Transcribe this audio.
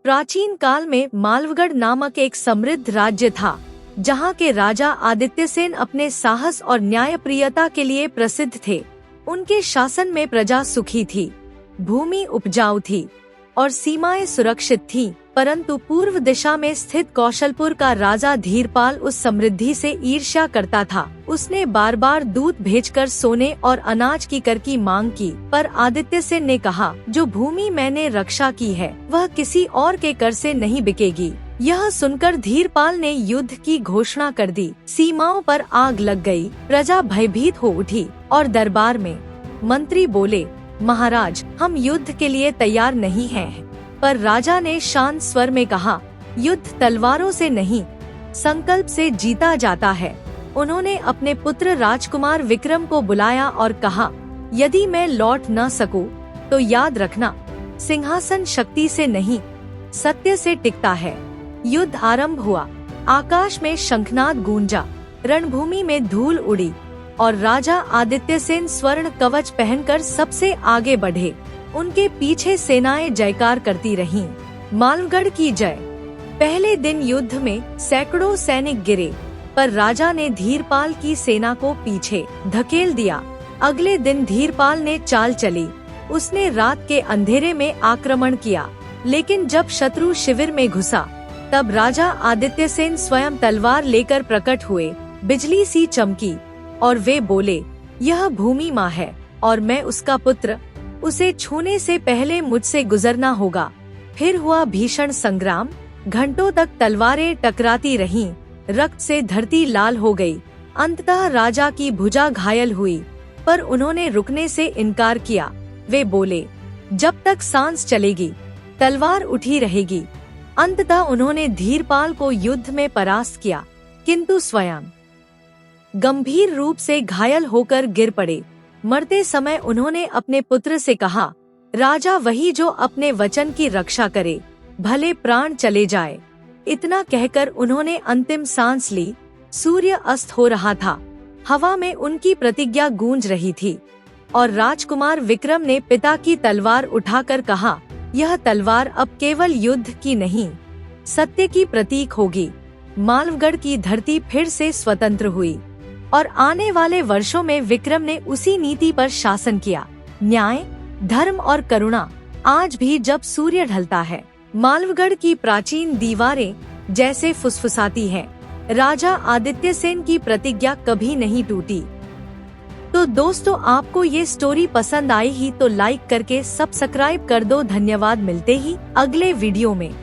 प्राचीन काल में मालवगढ़ नामक एक समृद्ध राज्य था, जहाँ के राजा आदित्यसेन अपने साहस और न्यायप्रियता के लिए प्रसिद्ध थे। उनके शासन में प्रजा सुखी थी, भूमि उपजाऊ थी और सीमाएं सुरक्षित थीं। परंतु पूर्व दिशा में स्थित कौशलपुर का राजा धीरपाल उस समृद्धि से ईर्ष्या करता था। उसने बार बार दूत भेजकर सोने और अनाज की कर की मांग की, पर आदित्यसेन ने कहा, जो भूमि मैंने रक्षा की है वह किसी और के कर से नहीं बिकेगी। यह सुनकर धीरपाल ने युद्ध की घोषणा कर दी। सीमाओं पर आग लग गई, प्रजा भयभीत हो उठी और दरबार में मंत्री बोले, महाराज, हम युद्ध के लिए तैयार नहीं हैं। पर राजा ने शांत स्वर में कहा, युद्ध तलवारों से नहीं, संकल्प से जीता जाता है। उन्होंने अपने पुत्र राजकुमार विक्रम को बुलाया और कहा, यदि मैं लौट न सकूं, तो याद रखना, सिंहासन शक्ति से नहीं, सत्य से टिकता है। युद्ध आरंभ हुआ। आकाश में शंखनाद गूंजा, रणभूमि में धूल उड़ी और राजा आदित्यसेन स्वर्ण कवच पहनकर सबसे आगे बढ़े। उनके पीछे सेनाएं जयकार करती रहीं, मालवगढ़ की जय। पहले दिन युद्ध में सैकड़ों सैनिक गिरे, पर राजा ने धीरपाल की सेना को पीछे धकेल दिया। अगले दिन धीरपाल ने चाल चली। उसने रात के अंधेरे में आक्रमण किया, लेकिन जब शत्रु शिविर में घुसा, तब राजा आदित्यसेन स्वयं तलवार लेकर प्रकट हुए। बिजली सी चमकी और वे बोले, यह भूमि माँ है और मैं उसका पुत्र, उसे छूने से पहले मुझसे गुजरना होगा। फिर हुआ भीषण संग्राम। घंटों तक तलवारें टकराती रहीं, रक्त से धरती लाल हो गई। अंततः राजा की भुजा घायल हुई, पर उन्होंने रुकने से इनकार किया। वे बोले, जब तक सांस चलेगी, तलवार उठी रहेगी। अंततः उन्होंने धीरपाल को युद्ध में परास्त किया, किंतु स्वयं गंभीर रूप से घायल होकर गिर पड़े। मरते समय उन्होंने अपने पुत्र से कहा, राजा वही जो अपने वचन की रक्षा करे, भले प्राण चले जाए। इतना कहकर उन्होंने अंतिम सांस ली। सूर्य अस्त हो रहा था, हवा में उनकी प्रतिज्ञा गूंज रही थी और राजकुमार विक्रम ने पिता की तलवार उठाकर कहा, यह तलवार अब केवल युद्ध की नहीं, सत्य की प्रतीक होगी। मालवगढ़ की धरती फिर से स्वतंत्र हुई और आने वाले वर्षों में विक्रम ने उसी नीति पर शासन किया। न्याय, धर्म और करुणा। आज भी जब सूर्य ढलता है, मालवगढ़ की प्राचीन दीवारें जैसे फुसफुसाती हैं। राजा आदित्यसेन की प्रतिज्ञा कभी नहीं टूटी। तो दोस्तों, आपको ये स्टोरी पसंद आई ही तो लाइक करके सब्सक्राइब कर दो। धन्यवाद। मिलते ही अगले वीडियो में।